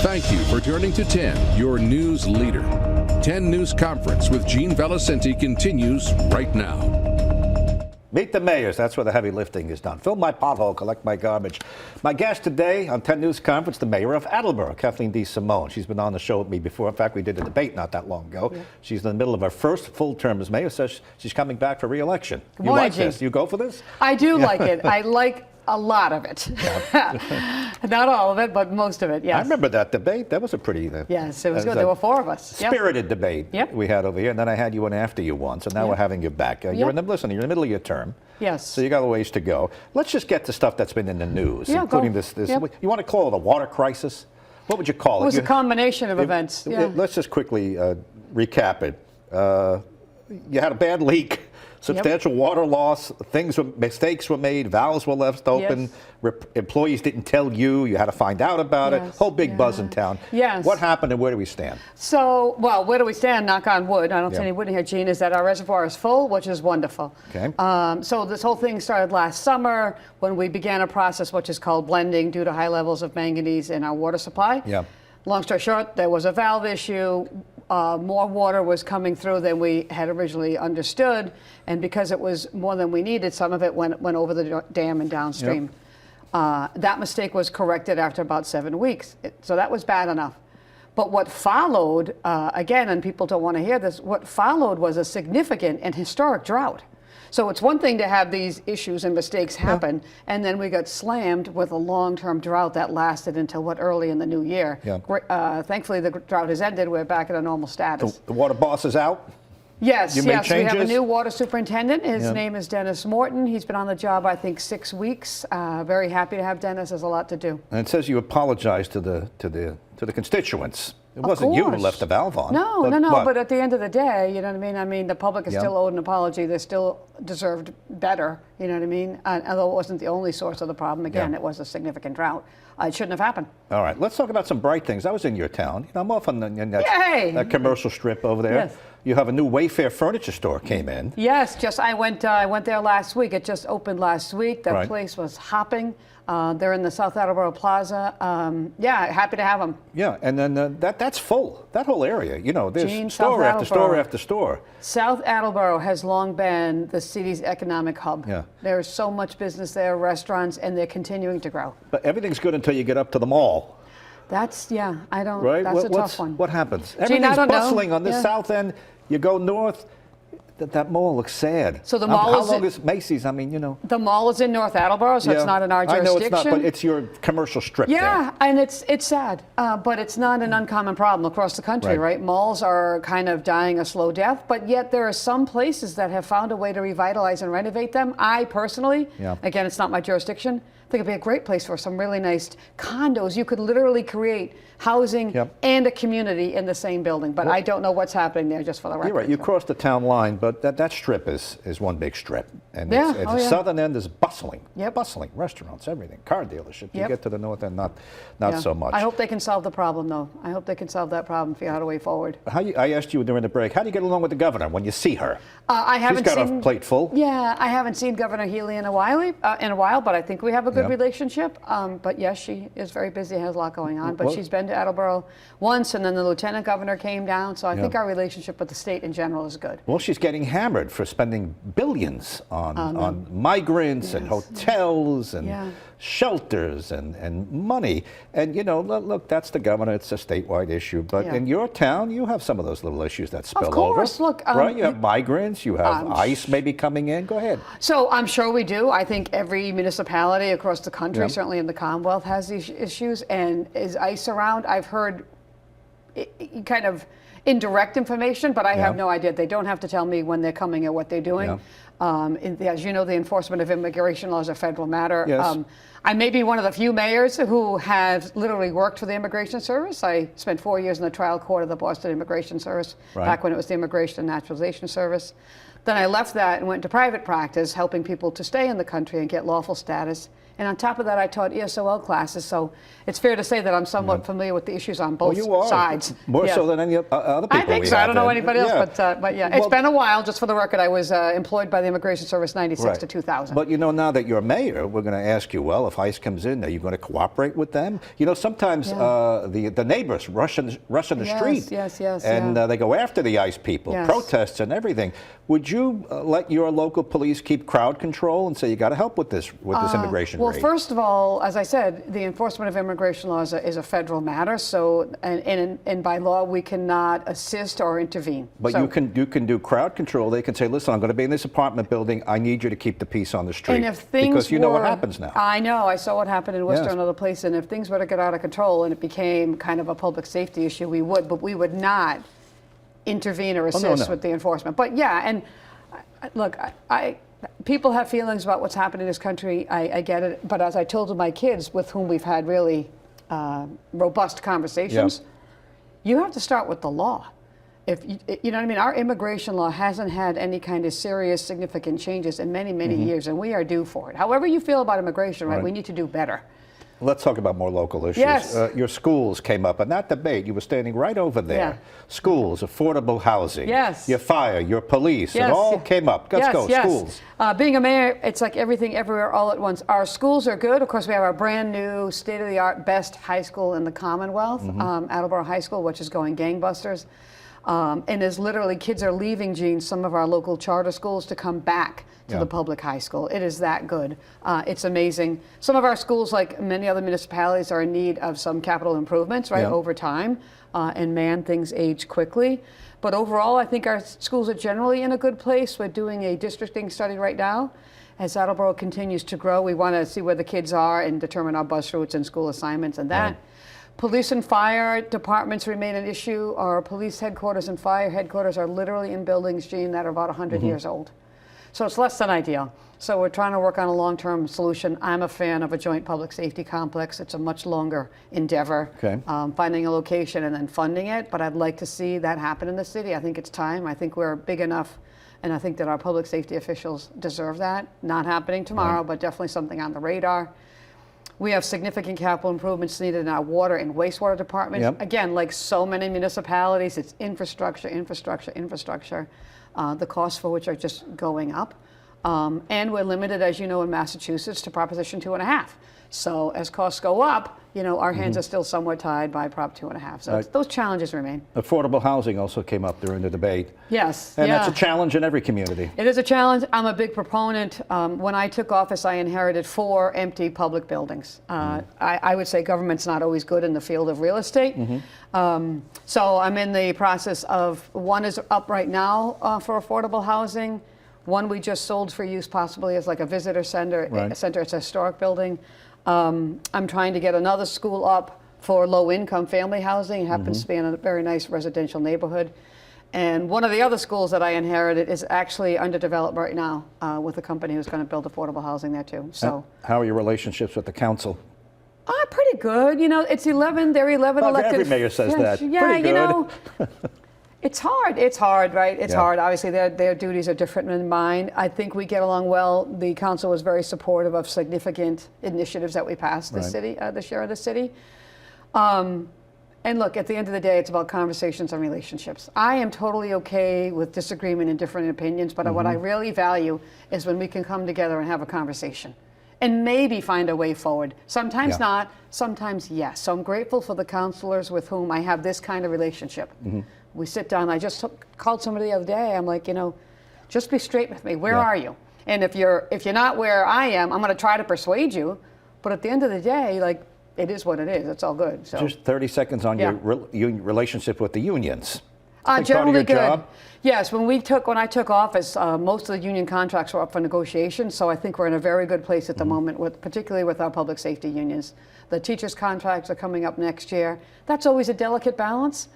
Thank you for turning to 10, your news leader. 10 News Conference with Gene Valicenti continues right now. Meet the mayors. That's where the heavy lifting is done. Fill my pothole, collect my garbage. My guest today on 10 News Conference, the mayor of Attleboro, Cathleen DeSimone. She's been on the show with me before. In fact, we did a debate not that long ago. Yeah. She's in the middle of her first full term as mayor, says she's coming back for re-election. You like this? You go for this? I do like it. I like a lot of it. Yeah. Not all of it, but most of it, yes. I remember that debate. That was a pretty... yes, it was good. There were 4 of us. Spirited debate we had over here, and then I had you in after you once, and now we're having you back. You're in the middle of your term. Yes. So you got a ways to go. Let's just get to stuff that's been in the news, including this. You want to call it a water crisis? What would you call it? It was a combination of events. Let's just quickly recap it. You had a bad leak. Substantial water loss, mistakes were made, valves were left open, employees didn't tell you, you had to find out about it, whole big buzz in town. Yes. What happened and where do we stand? So, well, where do we stand, knock on wood, I don't see any wood in here, Gene, is that our reservoir is full, which is wonderful. Okay. So this whole thing started last summer when we began a process which is called blending due to high levels of manganese in our water supply. Yeah. Long story short, there was a valve issue. More water was coming through than we had originally understood, and because it was more than we needed, some of it went over the dam and downstream. That mistake was corrected after about 7 weeks, so that was bad enough. But what followed, again, and people don't want to hear this, what followed was a significant and historic drought. So it's one thing to have these issues and mistakes happen, and then we got slammed with a long-term drought that lasted until early in the new year. Thankfully, the drought has ended. We're back at a normal status. The water boss is out? Yes, we have a new water superintendent. His name is Dennis Morton. He's been on the job, I think, 6 weeks. Very happy to have Dennis. There's a lot to do. And it says you apologized to the constituents. It wasn't you who left the valve on. No, but at the end of the day, you know what I mean? I mean, the public is still owed an apology. They still deserved better, you know what I mean? Although it wasn't the only source of the problem. Again, it was a significant drought. It shouldn't have happened. All right, let's talk about some bright things. I was in your town. You know, I'm off on that commercial strip over there. Yes. You have a new Wayfair furniture store came in. Yes, I went there last week. It just opened last week. The place was hopping. They're in the South Attleboro Plaza. Happy to have them. Yeah, and then that's full. That whole area, you know, there's store after store after store. South Attleboro has long been the city's economic hub. Yeah. There's so much business there, restaurants, and they're continuing to grow. But everything's good until you get up to the mall. That's, I don't, that's a tough one. What happens? Everything's bustling on this south end. You go north. That mall looks sad. So the mall how long is Macy's? I mean, you know. The mall is in North Attleboro, so it's not in our jurisdiction. I know it's not, but it's your commercial strip there. And it's sad, but it's not an uncommon problem across the country, right? Malls are kind of dying a slow death, but yet there are some places that have found a way to revitalize and renovate them. I personally, again, it's not my jurisdiction, I think it'd be a great place for some really nice condos. You could literally create housing and a community in the same building, but I don't know what's happening there, just for the record. You're right, you cross the town line, but that strip is one big strip. And the southern end is bustling, bustling, restaurants, everything, car dealerships. You get to the north end, not so much. I hope they can solve the problem, though. I hope they can solve that problem, figure out a way forward. I asked you during the break, how do you get along with the governor when you see her? I haven't She's got a plate full. Yeah, I haven't seen Governor Healy in a while, but I think we have a good relationship. But yes, she is very busy, has a lot going on. But she's been to Attleboro once, and then the lieutenant governor came down. So I think our relationship with the state in general is good. Well, she's getting hammered for spending billions on migrants and hotels and shelters and money. And, you know, look, that's the governor. It's a statewide issue. But in your town, you have some of those little issues that spill over. Of course. Look, right? You have migrants. You have ICE maybe coming in. Go ahead. So I'm sure we do. I think every municipality across the country, certainly in the Commonwealth, has these issues. And is ICE around? I've heard kind of indirect information, but I have no idea. They don't have to tell me when they're coming or what they're doing. As you know, the enforcement of immigration law is a federal matter. Yes. I may be one of the few mayors who have literally worked for the Immigration Service. I spent 4 years in the trial court of the Boston Immigration Service, back when it was the Immigration and Naturalization Service. Then I left that and went to private practice, helping people to stay in the country and get lawful status. And on top of that, I taught ESOL classes, so it's fair to say that I'm somewhat familiar with the issues on both sides. More Yes. so than any other people. I think we so. I have don't know then. anybody else, but yeah, it's been a while. Just for the record, I was employed by the Immigration Service 96 to 2000. But you know, now that you're mayor, we're going to ask you, well, if ICE comes in, are you going to cooperate with them? You know, sometimes the neighbors rush in the street. Yes, and they go after the ICE people, protests and everything. Would you let your local police keep crowd control and say you got to help with this immigration Well, raid? first of all, as I said, the enforcement of immigration laws is a federal matter. So, and by law, we cannot assist or intervene. But so, you can do crowd control. They can say, listen, I'm going to be in this apartment building. I need you to keep the peace on the street. And if things because you know what happens now. I know. I saw what happened in Worcester and other places. And if things were to get out of control and it became kind of a public safety issue, we would. But we would not intervene or assist with the enforcement. But yeah, and look, people have feelings about what's happening in this country. I get it. But as I told my kids, with whom we've had really robust conversations, you have to start with the law. If you know what I mean, our immigration law hasn't had any kind of serious, significant changes in many, many years, and we are due for it. However you feel about immigration, right? We need to do better. Let's talk about more local issues. Yes. Your schools came up, and that debate, you were standing right over there. Yeah. Schools, affordable housing, your fire, your police, it all came up. Let's go, schools. Being a mayor, it's like everything everywhere all at once. Our schools are good. Of course, we have our brand new, state-of-the-art, best high school in the Commonwealth, Attleboro High School, which is going gangbusters. And there's literally, kids are leaving, Gene, some of our local charter schools to come back to the public high school. It is that good. It's amazing. Some of our schools, like many other municipalities, are in need of some capital improvements, right, over time. And man, things age quickly. But overall, I think our schools are generally in a good place. We're doing a districting study right now. As Attleboro continues to grow, we want to see where the kids are and determine our bus routes and school assignments and that. Police and fire departments remain an issue. Our police headquarters and fire headquarters are literally in buildings, Gene, that are about 100 years old. So it's less than ideal. So we're trying to work on a long-term solution. I'm a fan of a joint public safety complex. It's a much longer endeavor, finding a location and then funding it. But I'd like to see that happen in the city. I think it's time. I think we're big enough, and I think that our public safety officials deserve that. Not happening tomorrow, but definitely something on the radar. We have significant capital improvements needed in our water and wastewater departments. Again, like so many municipalities, it's infrastructure, infrastructure, infrastructure, the costs for which are just going up. And we're limited, as you know, in Massachusetts to Proposition 2.5. So as costs go up, you know, our hands are still somewhat tied by Prop 2.5. So those challenges remain. Affordable housing also came up during the debate. Yes. And that's a challenge in every community. It is a challenge. I'm a big proponent. When I took office, I inherited 4 empty public buildings. I would say government's not always good in the field of real estate. So I'm in the process of, one is up right now for affordable housing. One we just sold for use possibly as like a visitor center. It's a historic building. I'm trying to get another school up for low-income family housing. It happens to be in a very nice residential neighborhood. And one of the other schools that I inherited is actually under development right now with a company who's going to build affordable housing there too. So, how are your relationships with the council? Pretty good. You know, it's 11. They're 11 elected. Every mayor says that. Yeah, pretty good. You know. It's hard. It's hard, right? It's hard. Obviously, their duties are different than mine. I think we get along well. The council was very supportive of significant initiatives that we passed this year in the city. And look, at the end of the day, it's about conversations and relationships. I am totally okay with disagreement and different opinions, but what I really value is when we can come together and have a conversation and maybe find a way forward. Sometimes not, sometimes yes. So I'm grateful for the counselors with whom I have this kind of relationship. We sit down. I just called somebody the other day. I'm like, you know, just be straight with me. Where are you? And if you're not where I am, I'm going to try to persuade you. But at the end of the day, like, it is what it is. It's all good. So just 30 seconds on your relationship with the unions. Generally good. Job? Yes. When I took office, most of the union contracts were up for negotiation. So I think we're in a very good place at the moment, particularly with our public safety unions. The teachers' contracts are coming up next year. That's always a delicate balance.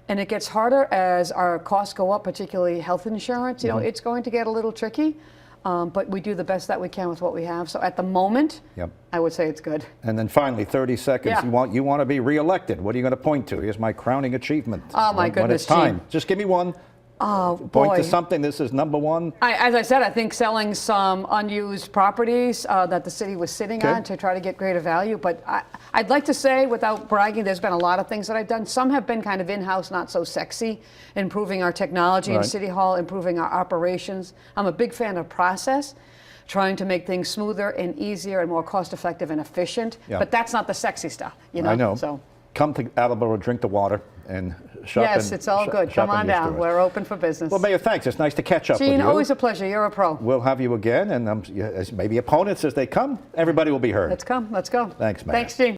And it gets harder as our costs go up, particularly health insurance. You know, it's going to get a little tricky, but we do the best that we can with what we have. So at the moment, I would say it's good. And then finally, 30 seconds. You want to be reelected. What are you going to point to? Here's my crowning achievement. Oh, my goodness, when it's time. Just give me one. Oh, Point boy. to something. This is number one. As I said, I think selling some unused properties that the city was sitting Okay. on to try to get greater value. But I'd like to say, without bragging, there's been a lot of things that I've done. Some have been kind of in-house, not so sexy, improving our technology in Right. City Hall, improving our operations. I'm a big fan of process, trying to make things smoother and easier and more cost-effective and efficient. Yeah. But that's not the sexy stuff, you know? I know. So. Come to Attleboro, drink the water, and shop. Yes, it's all good. Come on down. Stores. We're open for business. Well, Mayor, thanks. It's nice to catch up with Gene, you. always a pleasure. You're a pro. We'll have you again, and as maybe opponents as they come, everybody will be heard. Let's come. Let's go. Thanks, Mayor. Thanks, Gene.